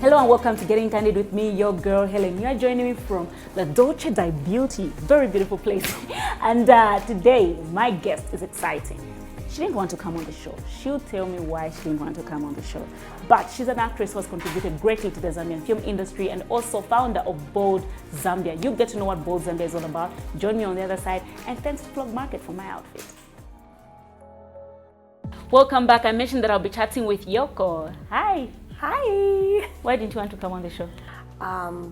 Hello and welcome to Getting Candid with me, your girl Hellen. You are joining me from the Dolce di Beauty, very beautiful place. And today, my guest is exciting. She didn't want to come on the show. She'll tell me why she didn't want to come on the show. But she's an actress who has contributed greatly to the Zambian film industry and also founder of Bold Zambia. You get to know what Bold Zambia is all about. Join me on the other side, and thanks to Plug Market for my outfit. Welcome back. I mentioned that I'll be chatting with Yoko. Hi. Hi. Why didn't you want to come on the show?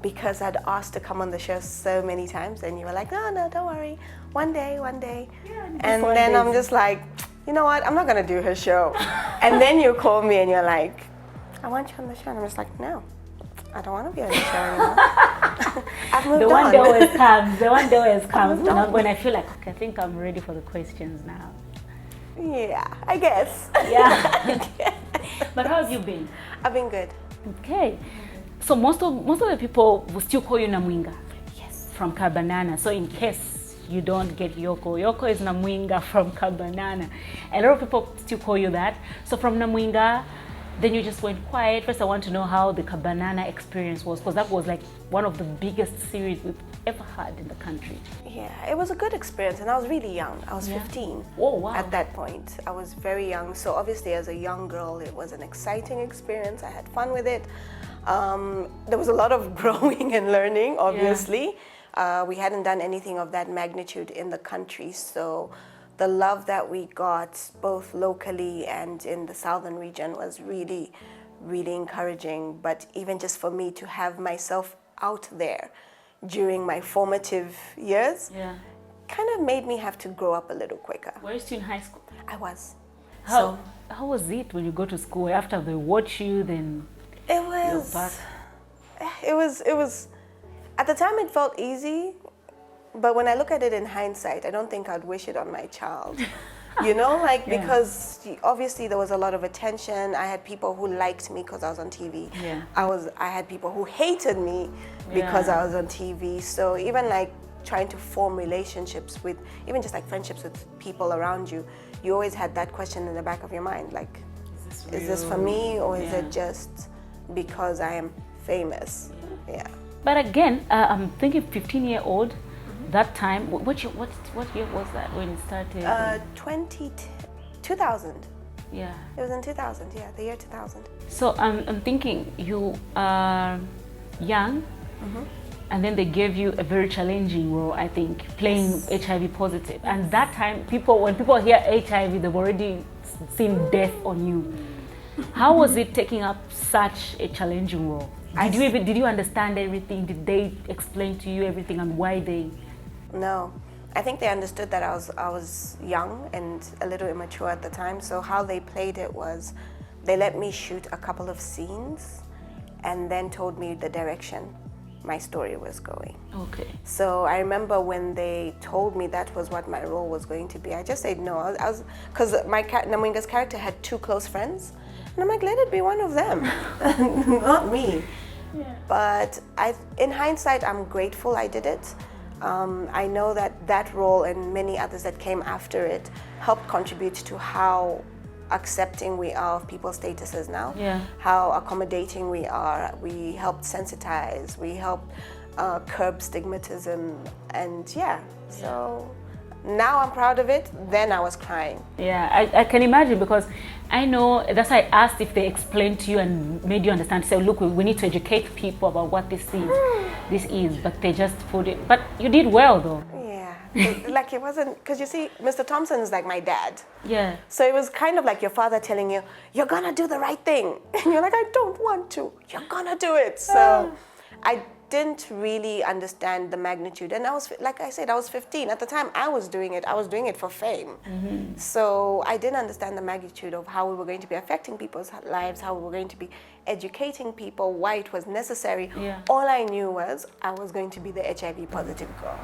Because I'd asked to come on the show so many times and you were like, no, don't worry. One day. Yeah, and then I'm just like, you know what? I'm not going to do her show. And then you call me and you're like, I want you on the show. And I'm just like, no, I don't want to be on the show anymore. I've moved on. The one day always comes. The one day always comes. When I feel like, okay, I think I'm ready for the questions now. Yeah, I guess. Yeah. But how have you been? I've been good. Okay. So most of the people will still call you Namwinga. Yes. From Kabanana. So in case you don't get Yoko, Yoko is Namwinga from Kabanana. A lot of people still call you that. So from Namwinga, then you just went quiet. First, I want to know how the Kabanana experience was, because that was like one of the biggest series we've ever had in the country. Yeah, it was a good experience, and I was really young. I was 15 at that point. I was very young, so obviously as a young girl, it was an exciting experience. I had fun with it. There was a lot of growing and learning, obviously. Yeah. We hadn't done anything of that magnitude in the country, so the love that we got both locally and in the southern region was really, really encouraging. But even just for me to have myself out there during my formative years kind of made me have to grow up a little quicker. Were you still in high school? I was. How was it when you go to school? After they watch you, then it was at the time it felt easy. But when I look at it in hindsight, I don't think I'd wish it on my child. You know, because obviously there was a lot of attention. I had people who liked me because I was on TV. Yeah. I had people who hated me because I was on TV. So even like trying to form relationships with, even just like friendships with people around you, you always had that question in the back of your mind, like, is this for me or is it just because I am famous? Yeah. But again, I'm thinking 15-year-old. That time, what year was that when it started? 2000. Yeah. It was in 2000, the year 2000. So I'm thinking you are young, and then they gave you a very challenging role, I think, playing HIV positive. And that time, when people hear HIV, they've already seen death on you. How was it taking up such a challenging role? Did you understand everything? Did they explain to you everything and why they? No, I think they understood that I was young and a little immature at the time. So how they played it was, they let me shoot a couple of scenes, and then told me the direction my story was going. Okay. So I remember when they told me that was what my role was going to be, I just said no. I was because Namwinga's character had two close friends, and I'm like, let it be one of them, not me. Yeah. But in hindsight, I'm grateful I did it. I know that role and many others that came after it helped contribute to how accepting we are of people's statuses now, how accommodating we are. We helped sensitize, we helped curb stigmatism, and so now I'm proud of it. Then I was crying. Yeah, I can imagine, because I know, that's why I asked if they explained to you and made you understand, say, look, we need to educate people about what this is, but they just put it, but you did well though. Yeah, it wasn't, because you see, Mr. Thompson is like my dad. Yeah. So it was kind of like your father telling you, you're gonna do the right thing. And you're like, I don't want to, you're gonna do it. So I didn't really understand the magnitude, and I was, like I said, I was 15 at the time. I was doing it for fame. So I didn't understand the magnitude of how we were going to be affecting people's lives, how we were going to be educating people, why it was necessary. All I knew was I was going to be the HIV positive girl.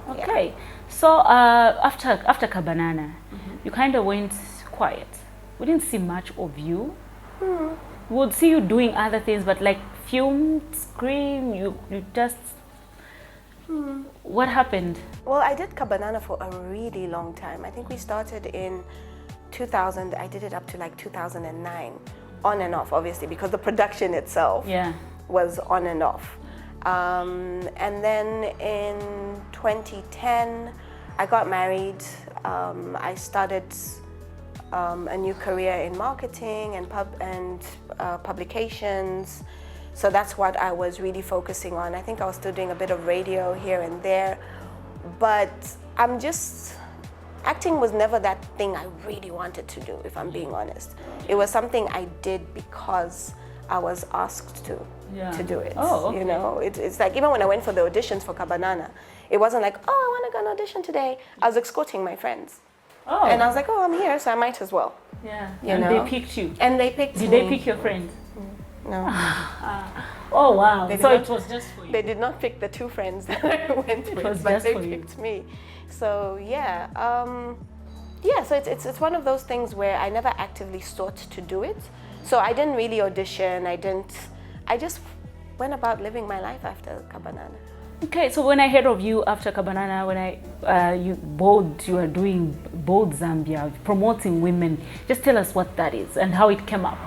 Okay. So after Kabanana, you kind of went quiet. We didn't see much of you. We would see you doing other things, but like film, screen, you just... What happened? Well, I did Kabanana for a really long time. I think we started in 2000. I did it up to like 2009. on and off, obviously, because the production itself was on and off. And then in 2010, I got married. I started a new career in marketing and publications. So that's what I was really focusing on. I think I was still doing a bit of radio here and there, but acting was never that thing I really wanted to do, if I'm being honest. It was something I did because I was asked to do it. Oh, okay. You know, it's like even when I went for the auditions for Kabanana, it wasn't like, oh, I want to go on audition today. I was escorting my friends. Oh. And I was like, oh, I'm here, so I might as well. Yeah. And they picked you. And they picked me. Did they pick your friends? No. Oh, wow. So it was just for you. They did not pick the two friends that I went with, but they picked me. So so it's one of those things where I never actively sought to do it. So I didn't really audition. I just went about living my life after Kabanana. Okay, so when I heard of you after Kabanana, when you are doing Bold Zambia, promoting women, just tell us what that is and how it came up.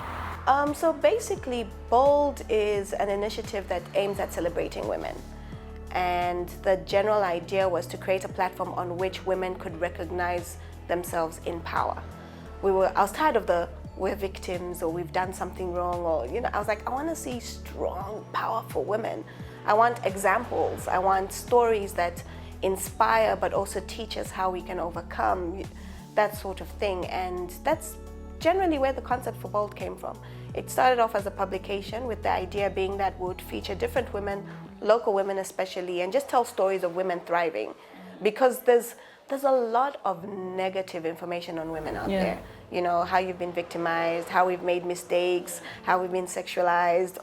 So basically, Bold is an initiative that aims at celebrating women. And the general idea was to create a platform on which women could recognize themselves in power. I was tired of we're victims or we've done something wrong, or I was like, I want to see strong, powerful women. I want examples. I want stories that inspire but also teach us how we can overcome, that sort of thing. And that's generally where the concept for Bold came from. It started off as a publication with the idea being that would feature different women, local women especially, and just tell stories of women thriving, because there's a lot of negative information on women out there. How you've been victimized, how we've made mistakes, how we've been sexualized.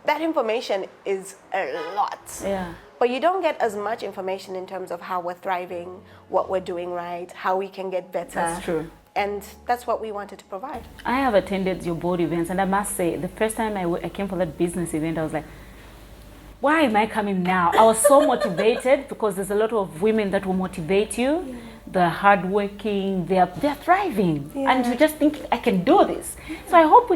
That information is a lot. Yeah. But you don't get as much information in terms of how we're thriving, what we're doing right, how we can get better. That's true. And that's what we wanted to provide. I have attended your board events, and I must say, the first time I came for that business event, I was like, why am I coming now? I was so motivated because there's a lot of women that will motivate you. Yeah. They're hardworking, they're thriving. Yeah. And you just think, I can do this. So I hope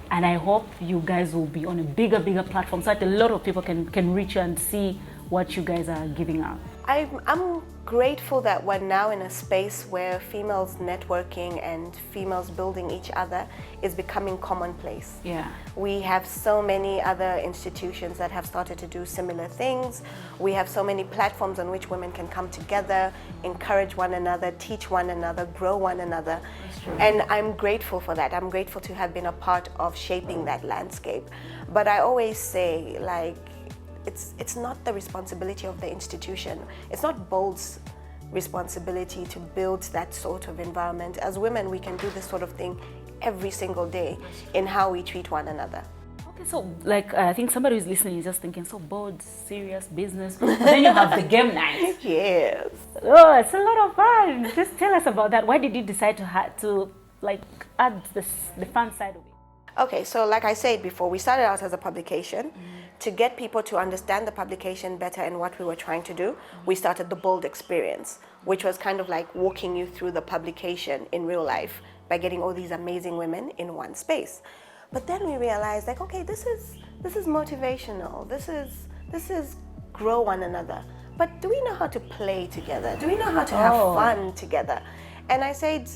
I hope you guys will be on a bigger platform so that a lot of people can reach you and see what you guys are giving out. I'm grateful that we're now in a space where females networking and females building each other is becoming commonplace. Yeah. We have so many other institutions that have started to do similar things. We have so many platforms on which women can come together, encourage one another, teach one another, grow one another. That's true. And I'm grateful for that. I'm grateful to have been a part of shaping that landscape. But I always say, it's not the responsibility of the institution. It's not Bold's responsibility to build that sort of environment. As women, we can do this sort of thing every single day in how we treat one another. Okay, so I think somebody who's listening is just thinking, so Bold, serious business. But then you have the game night. Yes. Oh, it's a lot of fun. Just tell us about that. Why did you decide to add the fun side of it? Okay, so like I said before, we started out as a publication. To get people to understand the publication better and what we were trying to do, we started the Bold experience, which was kind of like walking you through the publication in real life by getting all these amazing women in one space. But then we realized, okay, this is motivational. This is grow one another. But do we know how to play together? Do we know how to have fun together? And I said,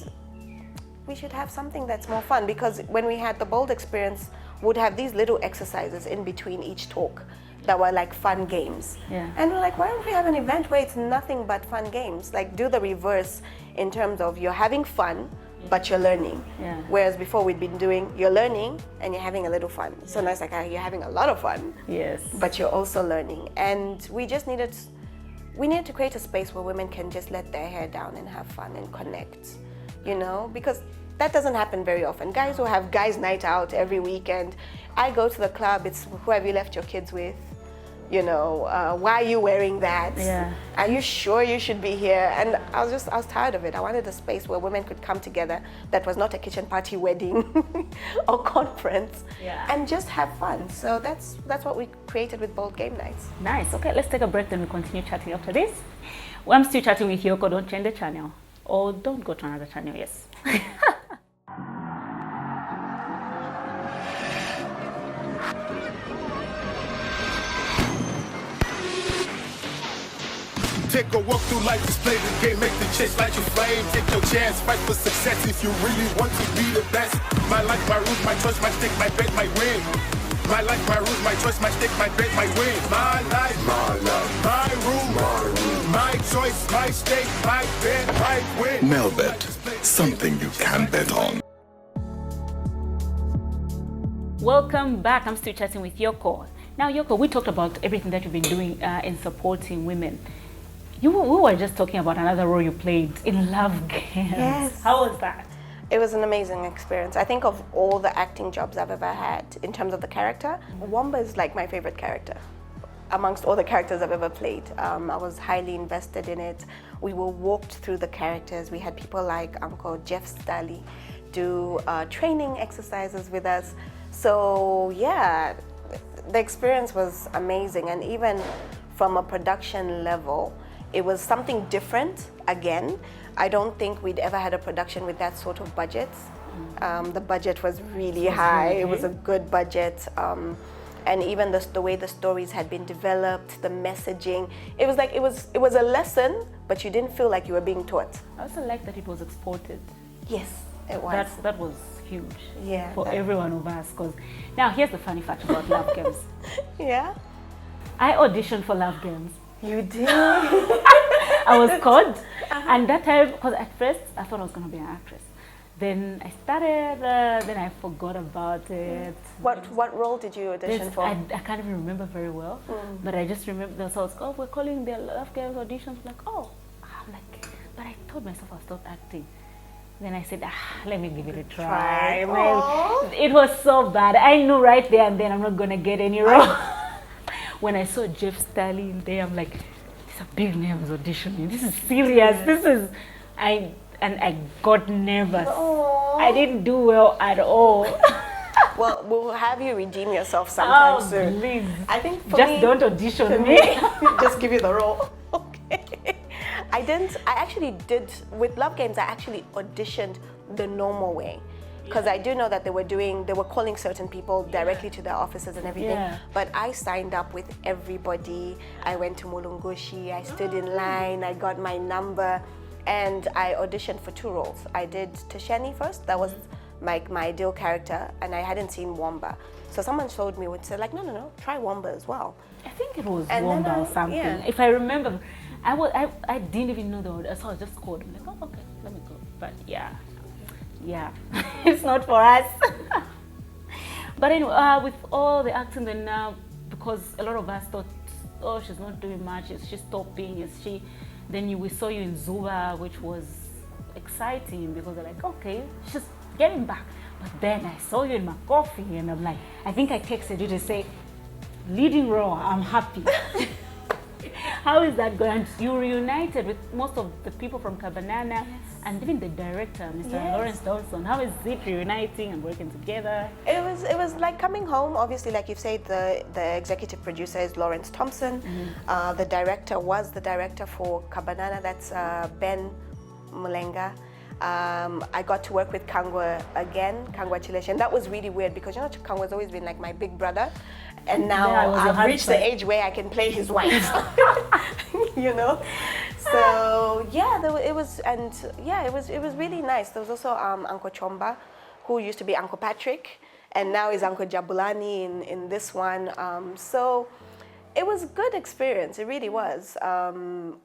we should have something that's more fun, because when we had the Bold experience, would have these little exercises in between each talk that were like fun games. Yeah. And we're like, why don't we have an event where it's nothing but fun games? Like, do the reverse in terms of you're having fun, but you're learning. Yeah. Whereas before we'd been doing, you're learning and you're having a little fun. So now it's like, you're having a lot of fun. Yes. But you're also learning. And we needed to create a space where women can just let their hair down and have fun and connect, because that doesn't happen very often. Guys will have guys' night out every weekend. I go to the club, it's who have you left your kids with? Why are you wearing that? Yeah. Are you sure you should be here? And I was tired of it. I wanted a space where women could come together that was not a kitchen party wedding or conference, and just have fun. So that's what we created with Bold Game Nights. Nice. Okay, let's take a break, then we continue chatting after this. Well, I'm still chatting with Yoko. Don't change the channel. Or don't go to another channel, yes. Yeah, go walk through life, display the game, make the chase like your flame. Take your chance, fight for success if you really want to be the best. My life, my rules, my choice, my stick, my bet, my win. My life, my rules, my choice, my stick, my bet, my win. My life, my rule, my choice, my stake, my bet, my win. Melbet, something you can bet on. Welcome back. I'm still chatting with Yoko. Now, Yoko, we talked about everything that you've been doing in supporting women. We were just talking about another role you played in Love Games. Yes. How was that? It was an amazing experience. I think of all the acting jobs I've ever had in terms of the character, Wamba is like my favorite character amongst all the characters I've ever played. I was highly invested in it. We were walked through the characters. We had people like Uncle Jeff Stally do training exercises with us. So yeah, the experience was amazing. And even from a production level, it was something different again. I don't think we'd ever had a production with that sort of budget. The budget was really high. It was a good budget. And even the way the stories had been developed, the messaging, it was like it was a lesson, but you didn't feel like you were being taught. I also like that it was exported. Yes, it was. That was huge. Yeah, for every one of us. Because now here's the funny fact about Love Games. Yeah. I auditioned for Love Games. You did. I was called, and that time, because at first I thought I was going to be an actress. Then I started, then I forgot about it. What role did you audition for? I can't even remember very well, but I just remember, so I was, oh, we're calling the Love Games auditions. I'm like, oh, I'm like, but I told myself I'll stop acting. Then I said, let me give it a try. It was so bad. I knew right there and then I'm not going to get any role. When I saw Jeff Stally in there, I'm like, these are big names auditioning. This is serious. This is, I got nervous. I didn't do well at all. Well, we'll have you redeem yourself sometime soon. Please. I think for just me, don't audition me. Just give you the role. Okay. I actually did, with Love Games, I actually auditioned the normal way. Because I do know that they were calling certain people directly to their offices and everything. Yeah. But I signed up with everybody. I went to Mulungushi, I stood in line, I got my number, and I auditioned for 2 roles. I did Tasheni first, that was my ideal character, and I hadn't seen Wamba. So someone showed me and said like, no, try Wamba as well. I think it was Wamba or something. Yeah. If I remember, I didn't even know the order, so I was just called. I'm like, oh, okay, let me go. But yeah, it's not for us. But anyway, with all the acting, then now, because a lot of us thought, oh, she's not doing much, is she stopping, is she? Then we saw you in Zuba, which was exciting because they're like, okay, she's getting back. But then I saw you in Makofi, and I'm like, I think I texted you to say, leading role, I'm happy. How is that going? You reunited with most of the people from Kabanana, and even the director, Mr. Lawrence Dawson. How is it reuniting and working together? It was like coming home. Obviously, like you said, the executive producer is Lawrence Thompson. The director was the director for Kabanana. That's Ben Mulenga. I got to work with Kangwa again, Kangwa Chilesh, and that was really weird because Kangwa's always been like my big brother, and now I've reached the age where I can play his wife. So yeah, it was really nice. There was also Uncle Chomba, who used to be Uncle Patrick, and now is Uncle Jabulani in this one. So it was a good experience. It really was.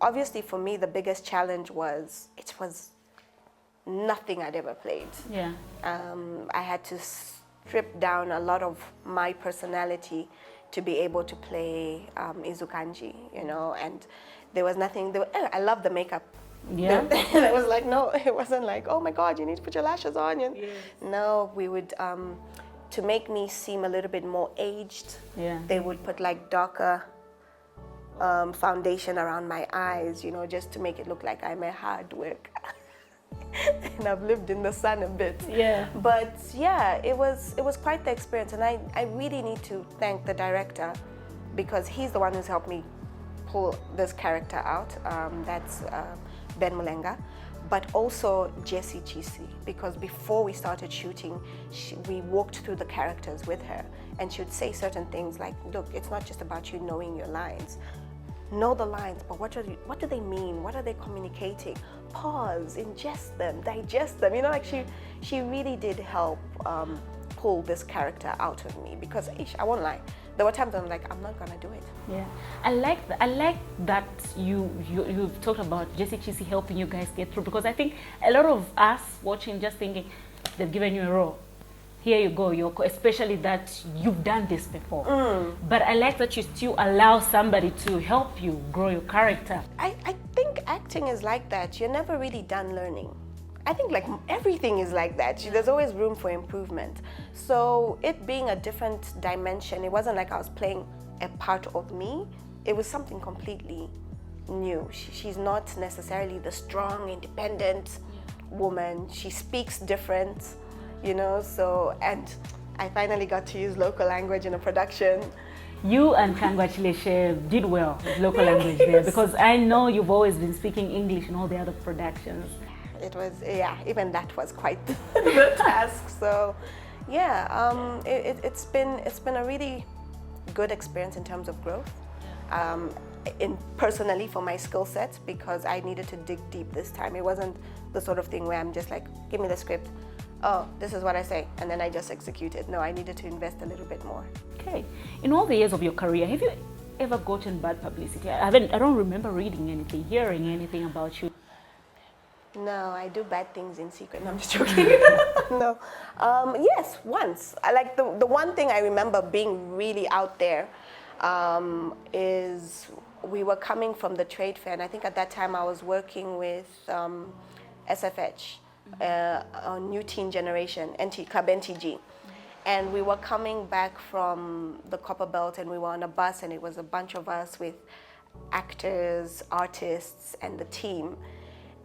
Obviously, for me, the biggest challenge was it was nothing I'd ever played. Yeah. I had to strip down a lot of my personality to be able to play Izukanji, and there was nothing. I love the makeup. Yeah. It was like, no, it wasn't like, oh my God, you need to put your lashes on. Yes. No, we would, to make me seem a little bit more aged, they would put like darker foundation around my eyes, just to make it look like I'm a hard worker. And I've lived in the sun a bit. Yeah. But yeah, it was quite the experience, and I really need to thank the director because he's the one who's helped me pull this character out. That's Ben Mulenga, but also Jessie Chisi, because before we started shooting, we walked through the characters with her, and she would say certain things like, look, it's not just about you knowing your lines. know the lines, but what do they mean? What are they communicating? Pause, ingest them, digest them. You know, like she really did help pull this character out of me, because I won't lie, there were times I'm like, I'm not gonna do it. Yeah, I like that you've talked about Jesse Chisi helping you guys get through, because I think a lot of us watching just thinking they've given you a role. Here you go, Yoko, especially that you've done this before. But I like that you still allow somebody to help you grow your character. I think acting is like that. You're never really done learning. I think like everything is like that. There's always room for improvement. So it being a different dimension, it wasn't like I was playing a part of me. It was something completely new. She's not necessarily the strong, independent woman. She speaks different. You know, so, and I finally got to use local language in a production. You and congratulations did well with local language there, because I know you've always been speaking English in all the other productions. It was, yeah, even that was quite the task. So, yeah, it's been a really good experience in terms of growth. Personally for my skill set, because I needed to dig deep this time. It wasn't the sort of thing where I'm just like, give me the script. Oh, this is what I say, and then I just execute it. No, I needed to invest a little bit more. Okay. In all the years of your career, have you ever gotten bad publicity? I don't remember reading anything, hearing anything about you. No, I do bad things in secret. No, I'm just joking. No. Yes, once. Like the one thing I remember being really out there is we were coming from the trade fair, and I think at that time I was working with SFH. New Teen Generation, Club NTG. And we were coming back from the Copper Belt, and we were on a bus, and it was a bunch of us with actors, artists, and the team.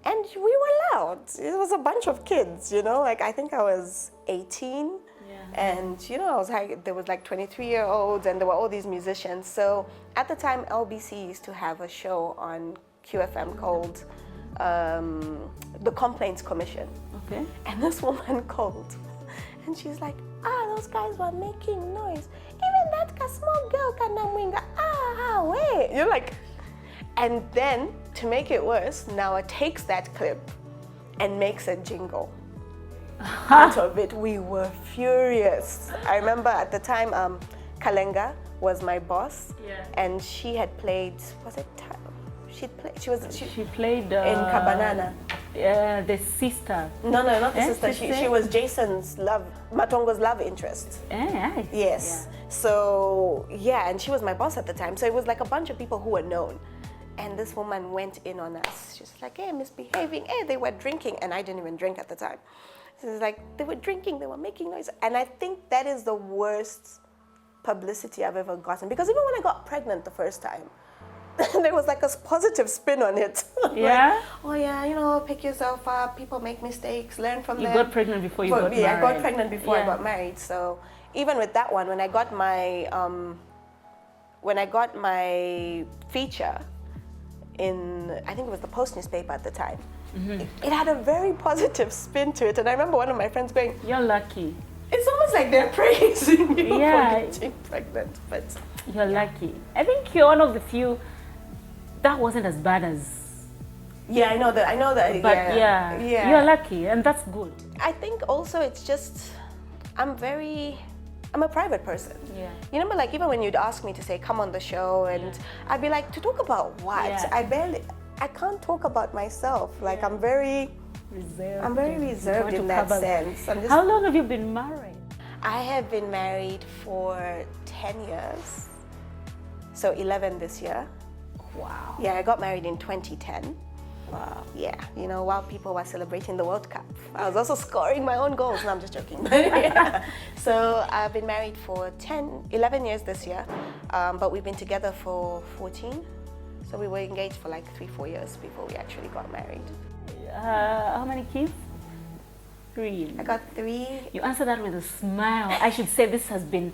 And we were loud. It was a bunch of kids, you know, like I think I was 18. Yeah. And, you know, I was like, there was like 23-year-olds, and there were all these musicians. So at the time, LBC used to have a show on QFM called the Complaints Commission. Okay. And this woman called, and she's like, those guys were making noise. Even that small girl can mwinga, wait. You're like, and then to make it worse, Nawa takes that clip and makes a jingle out of it. We were furious. I remember at the time, Kalenga was my boss, and she had played, was it? She played in Kabanana. The sister. No, not the sister. She was Jason's Matongo's love interest. Yes. Yeah. So, yeah, and she was my boss at the time. So it was like a bunch of people who were known. And this woman went in on us. She was like, hey, misbehaving. Hey, they were drinking. And I didn't even drink at the time. So it was like, they were drinking, they were making noise. And I think that is the worst publicity I've ever gotten. Because even when I got pregnant the first time, there was like a positive spin on it. Yeah? Like, oh yeah, you know, pick yourself up, people make mistakes, learn from them. You got pregnant before you got married. Yeah, I got pregnant before I got married. So even with that one, when I got my feature in, I think it was the Post newspaper at the time, it had a very positive spin to it. And I remember one of my friends going, you're lucky. It's almost like they're praising you for getting pregnant, but you're lucky. I think you're one of the few that wasn't as bad as. Yeah, I know that. But yeah, you're lucky, and that's good. I think also it's just, I'm a private person. Yeah. You remember, like even when you'd ask me to say, come on the show, and I'd be like, to talk about what? Yeah. I can't talk about myself. Like I'm very reserved. I'm very reserved in that sense. How long have you been married? I have been married for 10 years. So 11 this year. Wow. Yeah, I got married in 2010. Wow. Yeah, you know, while people were celebrating the World Cup, I was also scoring my own goals. No, I'm just joking. Yeah. So I've been married for 11 years this year, but we've been together for 14. So we were engaged for like 3-4 years before we actually got married. How many kids? 3. I got 3. You answer that with a smile. I should say this has been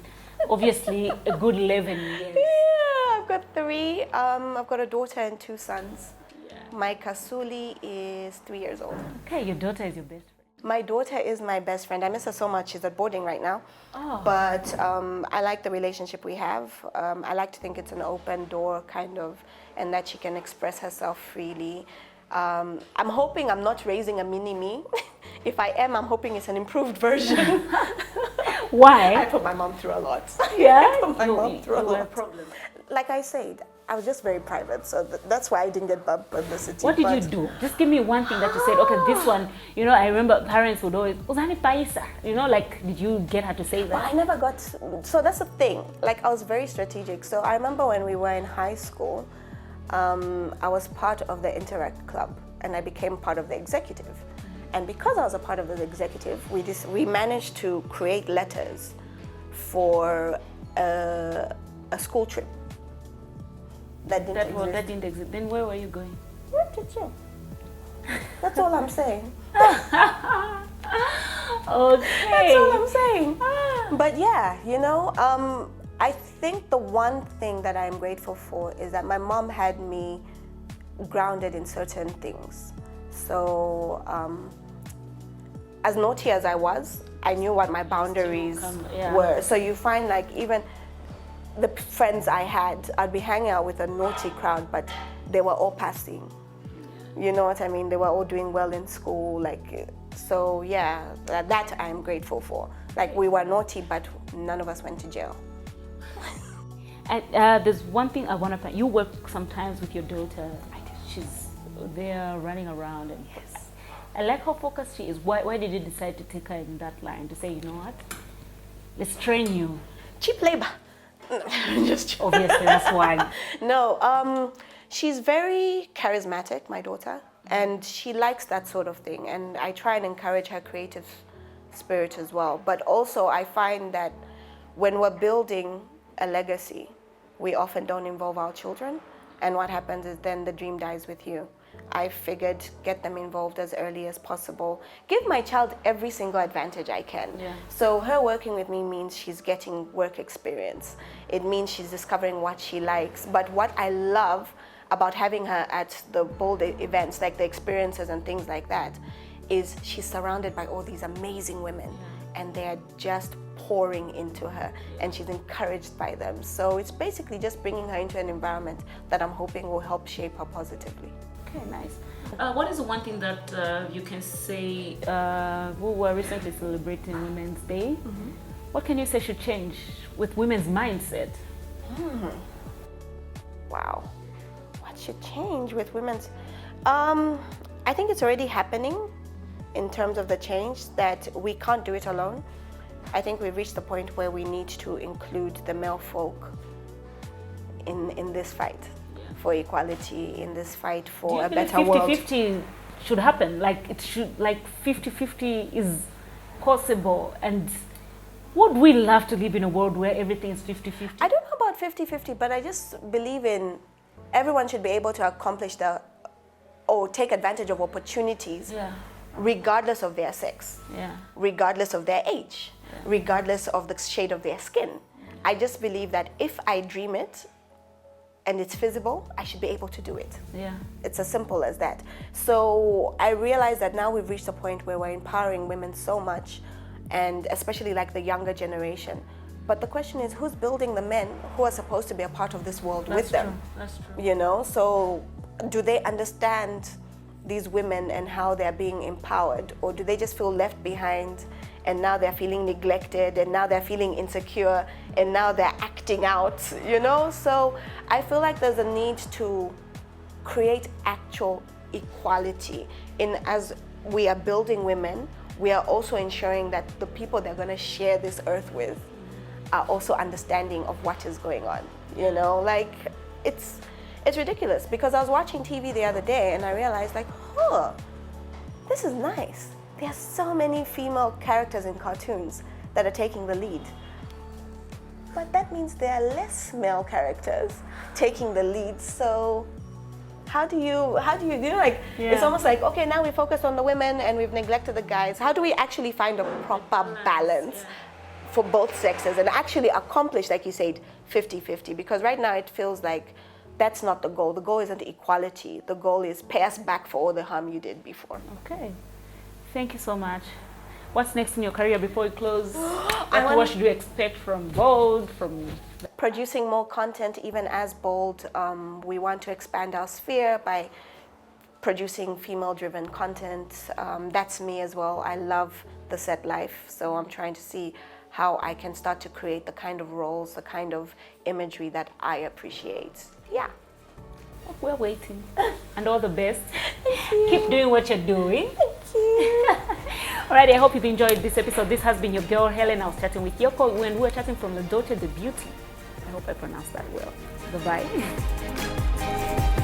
obviously a good 11 years. Yeah, I've got 3. I've got a daughter and 2 sons. Yeah. My Kasuli is 3 years old. Okay, your daughter is your best friend. My daughter is my best friend. I miss her so much. She's at boarding right now. Oh. But I like the relationship we have. I like to think it's an open door kind of, and that she can express herself freely. I'm hoping I'm not raising a mini-me. If I am, I'm hoping it's an improved version. Why? I put my mom through a lot. Yeah? I put my mom through a lot. Problem. Like I said, I was just very private, so that's why I didn't get bad publicity. What did you do? Just give me one thing that you said, okay, this one, you know, I remember parents would always, Uzani Paisa, you know, like, did you get her to say that? Well, I never got, so that's the thing, like, I was very strategic. So I remember when we were in high school, I was part of the Interact Club, and I became part of the executive. And because I was a part of the executive, we managed to create letters for a school trip. That didn't exist. Then where were you going? That's all I'm saying. Okay. That's all I'm saying. But yeah, you know, I think the one thing that I'm grateful for is that my mom had me grounded in certain things. So as naughty as I was, I knew what my boundaries were. So you find like even the friends I had, I'd be hanging out with a naughty crowd, but they were all passing. You know what I mean? They were all doing well in school. Like, so yeah, that I'm grateful for. Like, we were naughty, but none of us went to jail. And there's one thing I want to find. You work sometimes with your daughter. She's there running around, and yes, I like how focused she is. Why did you decide to take her in that line to say, you know what, let's train you? Cheap labor. Just obviously that's why. No, she's very charismatic, my daughter, and she likes that sort of thing. And I try and encourage her creative spirit as well. But also, I find that when we're building a legacy, we often don't involve our children. And what happens is then the dream dies with you. I figured get them involved as early as possible. Give my child every single advantage I can. Yeah. So her working with me means she's getting work experience. It means she's discovering what she likes. But what I love about having her at the bold events, like the experiences and things like that, is she's surrounded by all these amazing women. Yeah. And they're just pouring into her, and she's encouraged by them. So it's basically just bringing her into an environment that I'm hoping will help shape her positively. Okay, nice. What is the one thing that you can say? We were recently celebrating Women's Day. Mm-hmm. What can you say should change with women's mindset? Wow. What should change with women's? I think it's already happening in terms of the change that we can't do it alone. I think we've reached the point where we need to include the male folk in this fight for equality, in this fight for a better world. 50-50 should happen. Like, it should, like 50-50 is possible. And would we love to live in a world where everything is 50-50? I don't know about 50-50, but I just believe in everyone should be able to accomplish or take advantage of opportunities, regardless of their sex, regardless of their age, regardless of the shade of their skin. I just believe that if I dream it and it's feasible, I should be able to do it. Yeah. It's as simple as that. So I realize that now we've reached a point where we're empowering women so much, and especially like the younger generation. But the question is, who's building the men who are supposed to be a part of this world with them? That's true. You know, so do they understand these women and how they're being empowered, or do they just feel left behind, and now they're feeling neglected, and now they're feeling insecure, and now they're acting out, you know? So I feel like there's a need to create actual equality. As we are building women, we are also ensuring that the people they're gonna share this earth with are also understanding of what is going on, you know? Like, it's ridiculous, because I was watching TV the other day and I realized, like, this is nice. There are so many female characters in cartoons that are taking the lead. But that means there are less male characters taking the lead. So how do you like, it's almost like, okay, now we focus on the women and we've neglected the guys. How do we actually find a proper balance for both sexes and actually accomplish, like you said, 50-50? Because right now it feels like that's not the goal. The goal isn't equality. The goal is pay us back for all the harm you did before. Okay. Thank you so much. What's next in your career before we close? What should we expect from Bold, from producing more content even as Bold? We want to expand our sphere by producing female-driven content. That's me as well. I love the set life, so I'm trying to see how I can start to create the kind of roles, the kind of imagery that I appreciate. Yeah. We're waiting. And all the best. Keep doing what you're doing. Thank you. Alright, I hope you've enjoyed this episode. This has been your girl Hellen. I was chatting with Yoko when we were chatting from the D.O.P. I hope I pronounced that well. Bye-bye.